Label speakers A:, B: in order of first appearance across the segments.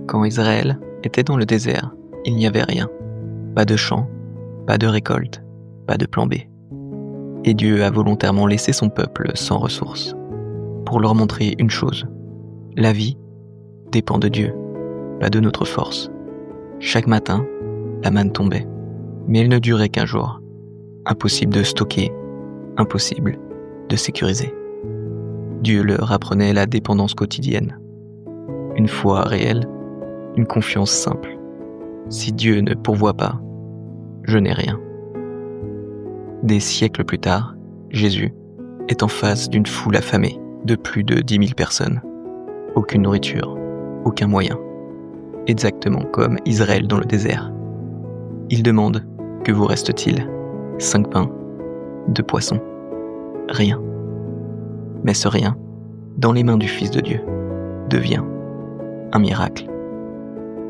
A: Quand Israël était dans le désert, il n'y avait rien. Pas de champ, pas de récolte, pas de plan B. Et Dieu a volontairement laissé son peuple sans ressources, pour leur montrer une chose. La vie dépend de Dieu, pas de notre force. Chaque matin, la manne tombait, mais elle ne durait qu'un jour. Impossible de stocker, impossible de sécuriser. Dieu leur apprenait la dépendance quotidienne. Une foi réelle, une confiance simple. Si Dieu ne pourvoit pas, je n'ai rien. Des siècles plus tard, Jésus est en face d'une foule affamée de plus de 10 000 personnes. Aucune nourriture, aucun moyen. Exactement comme Israël dans le désert. Il demande « Que vous reste-t-il » 5 pains, 2 poissons. Rien. Mais ce rien, dans les mains du Fils de Dieu, devient un miracle.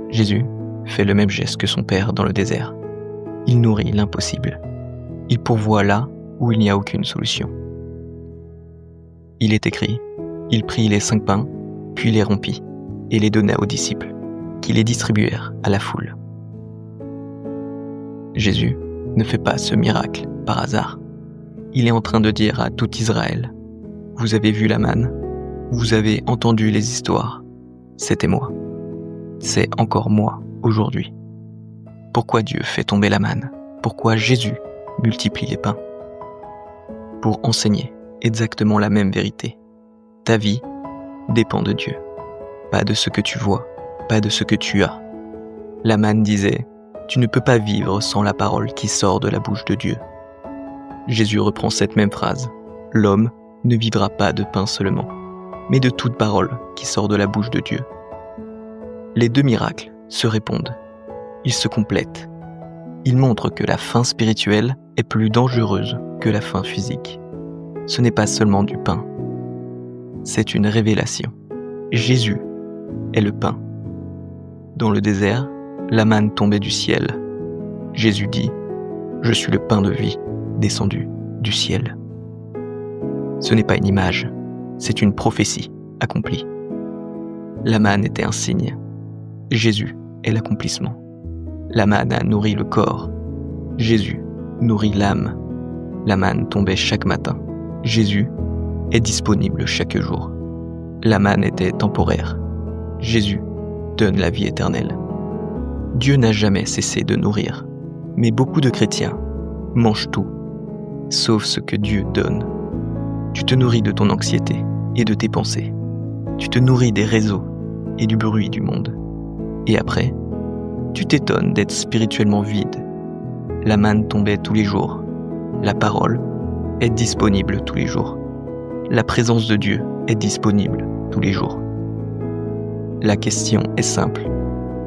A: Jésus fait le même geste que son Père dans le désert. Il nourrit l'impossible. Il pourvoit là où il n'y a aucune solution. Il est écrit, il prit les 5 pains, puis les rompit, et les donna aux disciples, qui les distribuèrent à la foule. Jésus ne fait pas ce miracle par hasard. Il est en train de dire à tout Israël, « Vous avez vu la manne, vous avez entendu les histoires, c'était moi. C'est encore moi aujourd'hui. » Pourquoi Dieu fait tomber la manne? Pourquoi Jésus multiplie les pains? Pour enseigner exactement la même vérité. Ta vie dépend de Dieu, pas de ce que tu vois, pas de ce que tu as. La manne disait, tu ne peux pas vivre sans la parole qui sort de la bouche de Dieu. Jésus reprend cette même phrase, l'homme ne vivra pas de pain seulement, mais de toute parole qui sort de la bouche de Dieu. Les 2 miracles se répondent, ils se complètent. Ils montrent que la faim spirituelle est plus dangereuse que la faim physique. Ce n'est pas seulement du pain, c'est une révélation. Jésus est le pain. Dans le désert, la manne tombait du ciel. Jésus dit, « Je suis le pain de vie descendu du ciel. » Ce n'est pas une image, c'est une prophétie accomplie. La manne était un signe. Jésus est l'accomplissement. La manne a nourri le corps. Jésus nourrit l'âme. La manne tombait chaque matin. Jésus est disponible chaque jour. La manne était temporaire. Jésus donne la vie éternelle. Dieu n'a jamais cessé de nourrir, mais beaucoup de chrétiens mangent tout, sauf ce que Dieu donne. Tu te nourris de ton anxiété et de tes pensées. Tu te nourris des réseaux et du bruit du monde. Et après, tu t'étonnes d'être spirituellement vide. La manne tombait tous les jours. La parole est disponible tous les jours. La présence de Dieu est disponible tous les jours. La question est simple.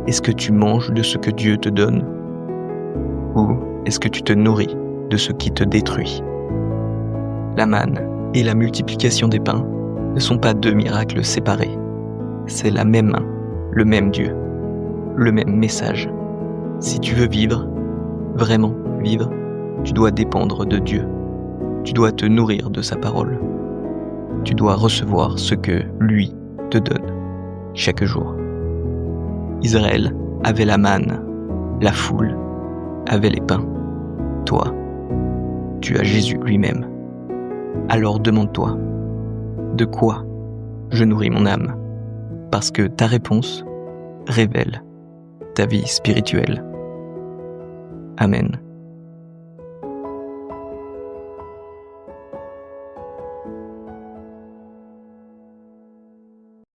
A: Est-ce que tu manges de ce que Dieu te donne? Ou est-ce que tu te nourris de ce qui te détruit? La manne et la multiplication des pains ne sont pas 2 miracles séparés. C'est la même main, le même Dieu, le même message. Si tu veux vivre, vraiment vivre, tu dois dépendre de Dieu. Tu dois te nourrir de sa parole. Tu dois recevoir ce que lui te donne chaque jour. Israël avait la manne, la foule avait les pains. Toi, tu as Jésus lui-même. Alors demande-toi, de quoi je nourris mon âme? Parce que ta réponse révèle ta vie spirituelle. Amen.